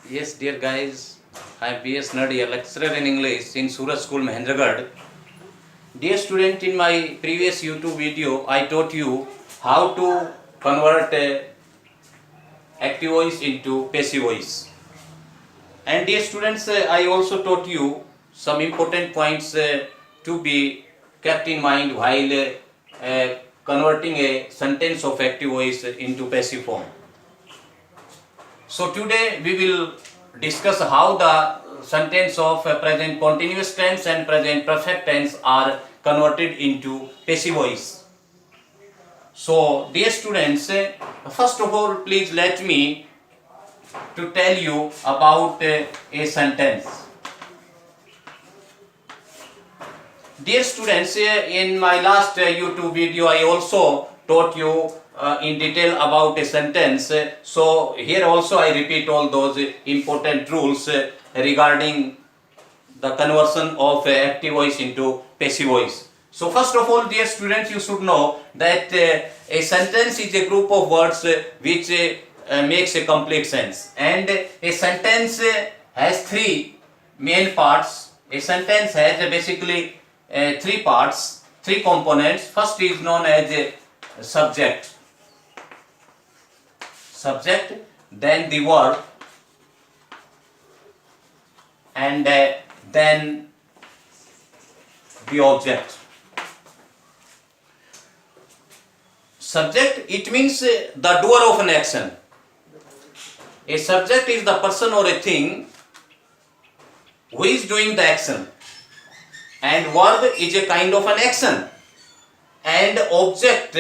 Yes, dear guys, I am B.S. Nadia, lecturer in English in Suraj School, Mahendragarh. Dear student, in my previous YouTube video, I taught you how to convert active voice into passive voice. And dear students, I also taught you some important points to be kept in mind while converting a sentence of active voice into passive form. So today we will discuss how the sentence of present continuous tense and present perfect tense are converted into passive voice. So dear students, first of all please let me to tell you about a sentence. Dear students, in my last YouTube video I also taught you in detail about a sentence. So here also I repeat all those important rules regarding the conversion of active voice into passive voice. So first of all, dear students, you should know that a sentence is a group of words which makes a complete sense, and a sentence has three main parts. A sentence has basically three parts, three components. First is known as a subject, then the verb, and then the object. Subject, it means the doer of an action. A subject is the person or a thing who is doing the action, and verb is a kind of an action, and object,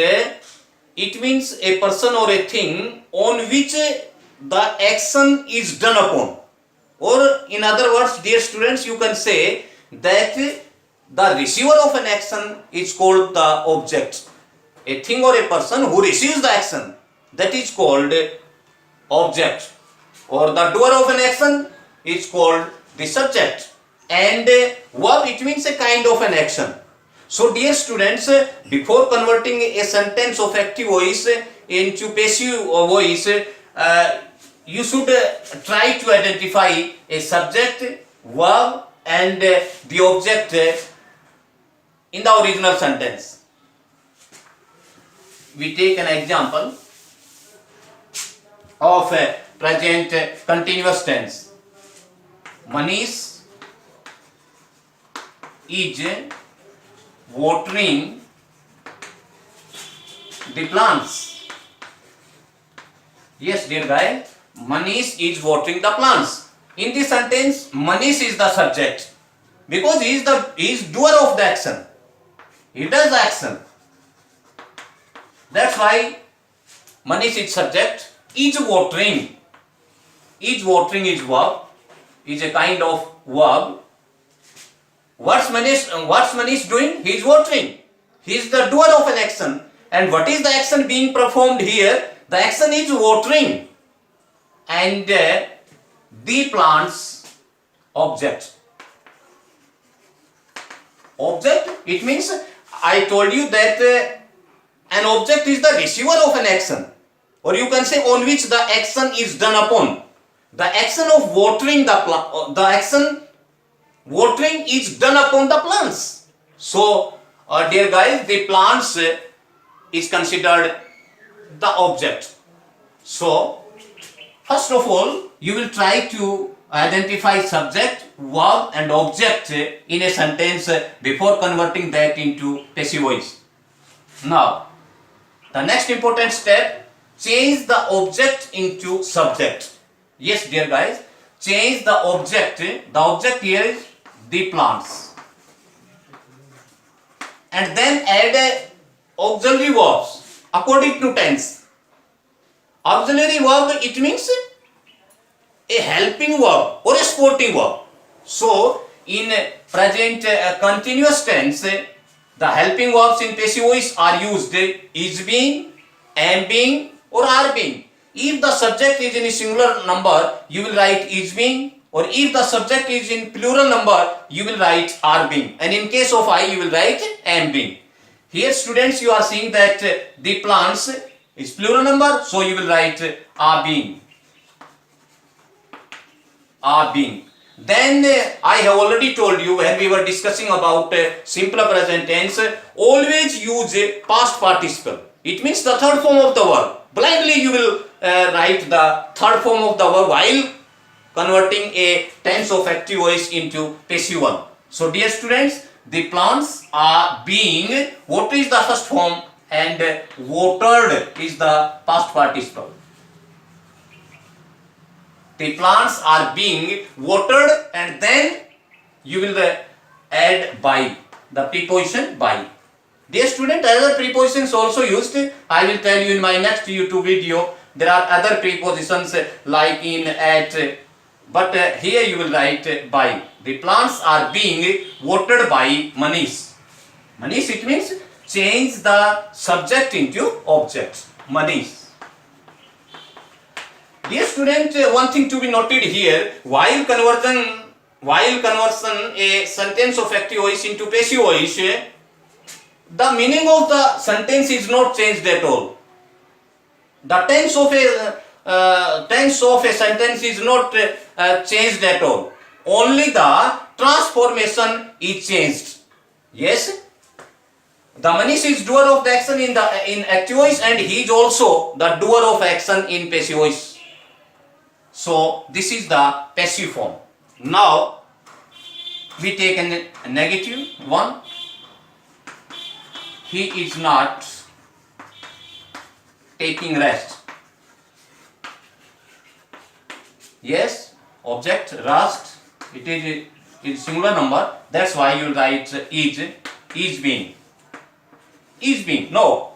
it means a person or a thing on which the action is done upon. Or in other words, dear students, you can say that the receiver of an action is called the object. A thing or a person who receives the action, that is called object. Or the doer of an action is called the subject. And verb, it means a kind of an action. So dear students, before converting a sentence of active voice into passive voice, you should try to identify a subject, verb, and the object in the original sentence. We take an example of a present continuous tense. Manish is watering the plants. Yes, dear guy, Manish is watering the plants. In this sentence, Manish is the subject because he is doer of the action. He does the action. That's why Manish is subject. Is watering. Is watering is verb. Is a kind of verb. What's Manish doing? He is watering. He is the doer of an action. And what is the action being performed here? The action is watering. And the plants, object. Object, it means I told you that an object is the receiver of an action, or you can say on which the action is done upon. The action of watering the action watering is done upon the plants. So dear guys, the plants is considered the object. So first of all, you will try to identify subject, verb and object in a sentence before converting that into passive voice. Now, the next important step, change the object into subject. Yes, dear guys, change the object. The object here is the plants. And then add auxiliary verbs according to tense. Auxiliary verb, it means a helping verb or a supporting verb. So, in present continuous tense, the helping verbs in passive voice are used is being, am being, or are being. If the subject is in a singular number, you will write is being, or if the subject is in plural number, you will write are being. And in case of I, you will write am being. Here students, you are seeing that the plants is plural number, so you will write are being. are being. Then I have already told you when we were discussing about simple present tense, always use a past participle. It means the third form of the verb. Blindly you will write the third form of the verb while converting a tense of active voice into passive one. So dear students, the plants are being, what is the first form, and watered is the past participle. The plants are being watered, and then you will add by, the preposition by. Dear student, other prepositions also used. I will tell you in my next YouTube video. There are other prepositions like in, at, but here you will write by. The plants are being watered by Manish. Manish, it means change the subject into object. Manish. Dear student, one thing to be noted here, while conversion a sentence of active voice into passive voice, the meaning of the sentence is not changed at all. The tense of a sentence is not changed at all. Only the transformation is changed. Yes, the Manish is doer of the action in active voice, and he is also the doer of action in passive voice. So this is the passive form. Now we take a negative one. He is not taking rest. Yes, object rest, it is singular number. That's why you write is being. Is being. No.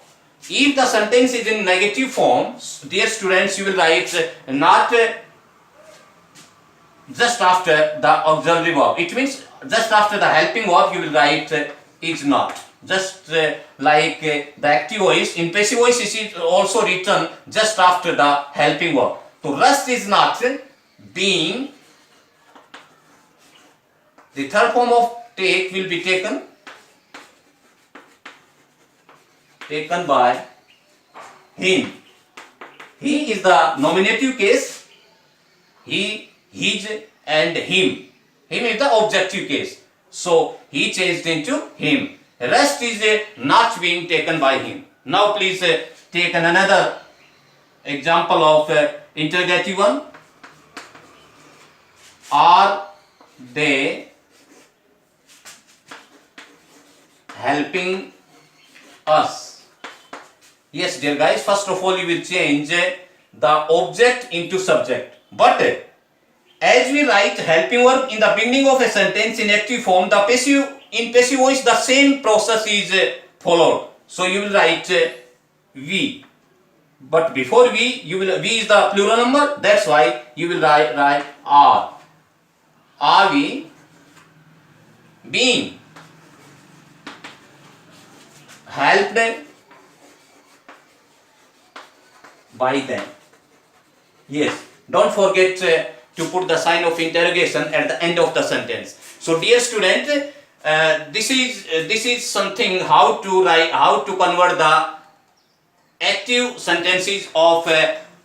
If the sentence is in negative form, dear students, you will write not just after the auxiliary verb. It means just after the helping verb you will write is not. Just like the active voice, in passive voice it is also written just after the helping verb. So rest is not being. The third form of take will be taken by him. He is the nominative case. He, his, and him. Him is the objective case. So he changed into him. Rest is not being taken by him. Now please take another example of interrogative one. Are they helping us? Yes, dear guys, first of all you will change the object into subject. But as we write helping verb in the beginning of a sentence in active form, in passive voice the same process is followed. So you will write we. But before we is the plural number. That's why you will write are. Are we being helped by them? Yes, don't forget to put the sign of interrogation at the end of the sentence. So dear student, this is something how to convert the active sentences of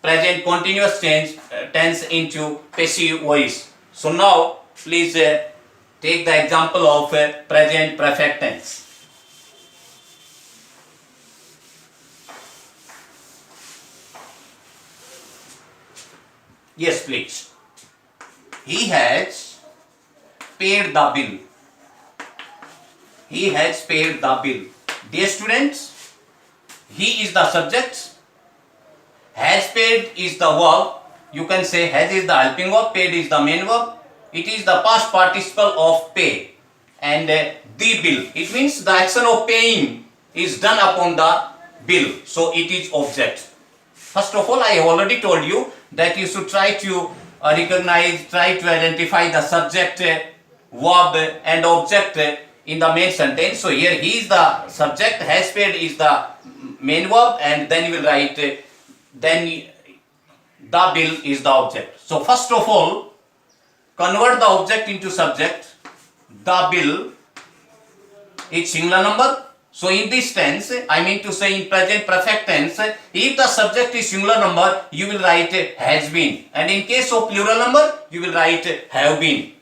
present continuous tense into passive voice. So now please take the example of present perfect tense. Yes, please. He has paid the bill. He has paid the bill. Dear students, he is the subject. Has paid is the verb. You can say has is the helping verb, paid is the main verb. It is the past participle of pay. And the bill, it means the action of paying is done upon the bill. So it is object. First of all, I have already told you that you should try to try to identify the subject, verb and object in the main sentence. So here he is the subject, has paid is the main verb, and then you will write then the bill is the object. So first of all, convert the object into subject. The bill is singular number, So in this tense, I mean to say in present perfect tense, if the subject is singular number, you will write has been, and in case of plural number, you will write have been.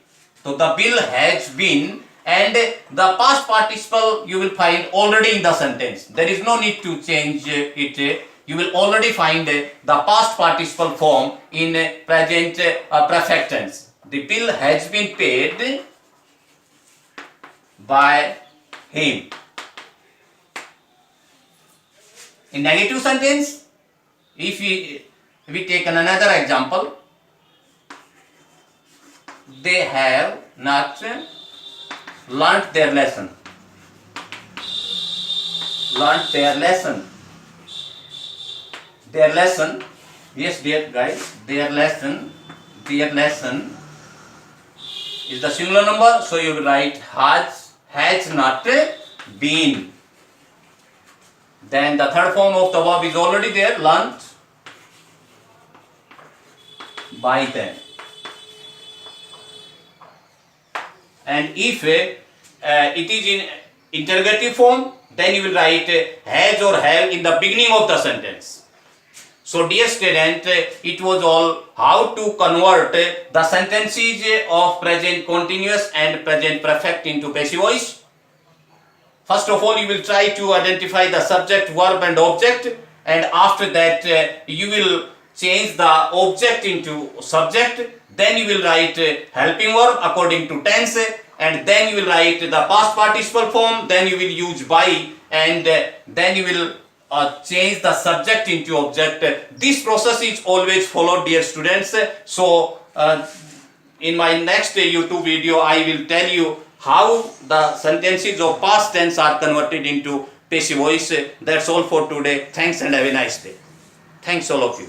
So the bill has been, and the past participle you will find already in the sentence. There is no need to change it. You will already find the past participle form in present perfect tense. The bill has been paid by him. In negative sentence, if we take another example, they have not learnt their lesson. Learnt their lesson. Their lesson, yes dear guys, their lesson is the singular number, so you will write has not been. Then the third form of the verb is already there, learnt by them. And if it is in interrogative form, then you will write has or have in the beginning of the sentence. So dear student, it was all how to convert the sentences of present continuous and present perfect into passive voice. First of all, you will try to identify the subject, verb and object, and after that you will change the object into subject. Then you will write helping verb according to tense, and then you will write the past participle form, then you will use by, and then you will change the subject into object. This process is always followed, dear students. So in my next YouTube video, I will tell you how the sentences of past tense are converted into passive voice. That's all for today. Thanks and have a nice day. Thanks all of you.